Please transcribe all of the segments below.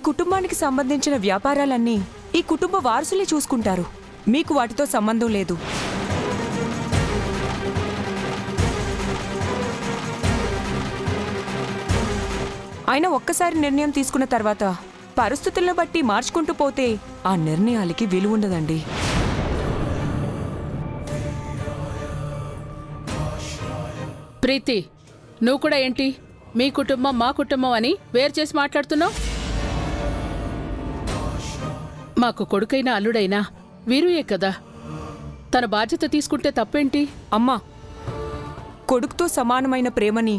కుటుంబానికి సంబంధించిన వ్యాపారాలన్నీ ఈ కుటుంబ వారసులే చూసుకుంటారు. మీకు వాటితో సంబంధం లేదు. ఆయన ఒక్కసారి నిర్ణయం తీసుకున్న తర్వాత పరిస్థితులను బట్టి మార్చుకుంటూ పోతే ఆ నిర్ణయాలకి విలువ ఉండదండి. ప్రీతి, నువ్వు కూడా ఏంటి మీ కుటుంబం మా కుటుంబం అని వేరు చేసి మాట్లాడుతున్నావు? మాకు కొడుకైన అల్లుడైనా వీరుయే కదా, తన బాధ్యత తీసుకుంటే తప్పేంటి? అమ్మా, కొడుకుతో సమానమైన ప్రేమని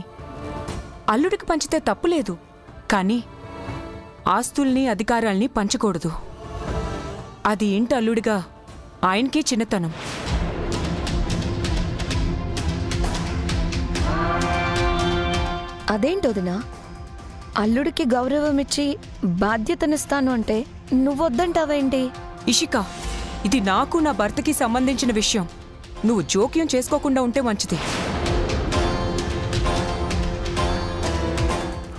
అల్లుడికి పంచితే తప్పులేదు, కానీ ఆస్తుల్ని అధికారాల్ని పంచకూడదు. అది ఇంటి అల్లుడిగా ఆయనకే చిన్నతనం. అదేంటోదినా, అల్లుడికి గౌరవం ఇచ్చి బాధ్యతనిస్తాను అంటే నువ్వొద్దంటావేంటి? ఇషిక, ఇది నాకు నా భర్తకి సంబంధించిన విషయం. నువ్వు జోక్యం చేసుకోకుండా ఉంటే మంచిది.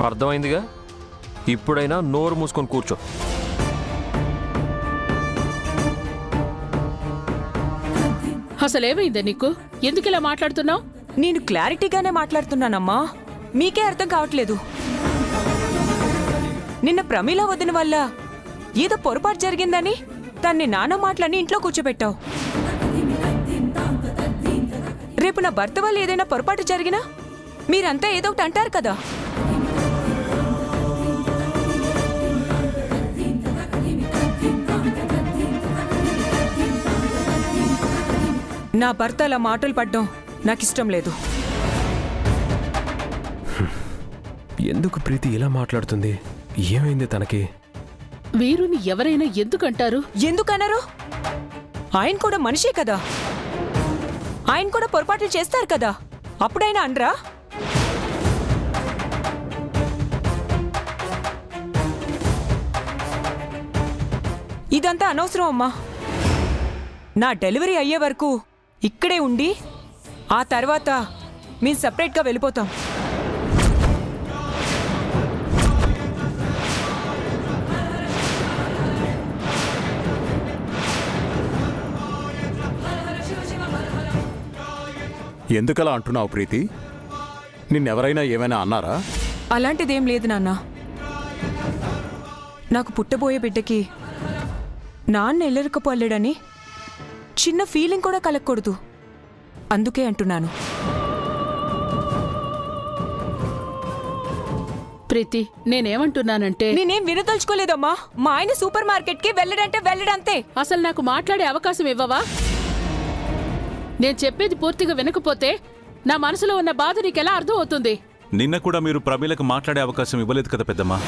అర్థమైందిగా, ఇప్పుడైనా నోరు మూసుకొని కూర్చో. అసలేమైందే నీకు? ఎందుకు ఇలా మాట్లాడుతున్నావు? నేను క్లారిటీగానే మాట్లాడుతున్నానమ్మా, మీకే అర్థం కావట్లేదు. నిన్న ప్రమీల వదిన వల్ల ఏదో పొరపాటు జరిగిందని తన్ని నాన్న మాటలని ఇంట్లో కూర్చోబెట్టావు. రేపు నా భర్త వల్ల ఏదైనా పొరపాటు జరిగినా మీరంతా ఏదో ఒకటి అంటారు కదా. నా భర్త అలా మాటలు పడ్డం నాకిష్టం లేదు. ఎందుకు ప్రీతి ఇలా మాట్లాడుతుంది? ఏమైంది తనకి? వీరుని ఎవరైనా ఎందుకంటారు? ఎందుకనరు? ఆయన కూడా మనిషే కదా, ఆయన కూడా పొరపాట్లు చేస్తారు కదా, అప్పుడైనా అనరా? ఇదంతా అనవసరం అమ్మా. నా డెలివరీ అయ్యే వరకు ఇక్కడే ఉండి ఆ తర్వాత మేము సపరేట్గా వెళ్ళిపోతాం. ఎందుకలా అంటున్నావు ప్రీతి? నిన్నెవరైనా ఏమైనా అన్నారా? అలాంటిదేం లేదు నాన్న. నాకు పుట్టబోయే బిడ్డకి నాన్న ఎల్లరికపోలేడని చిన్న ఫీలింగ్ కూడా కలగకూడదు, అందుకే అంటున్నాను. ప్రీతి, నేనేమంటున్నానంటే, నేనేం వినదలుచుకోలేదమ్మా. మా ఆయన సూపర్ మార్కెట్కి వెళ్ళడంటే వెళ్ళడంతే. అసలు నాకు మాట్లాడే అవకాశం ఇవ్వవా? నేను చెప్పేది పూర్తిగా వినకపోతే నా మనసులో ఉన్న బాధ నీకెలా అర్థం అవుతుంది? నిన్న కూడా మీరు ప్రమీలకు మాట్లాడే అవకాశం ఇవ్వలేదు కదా పెద్దమ్మా.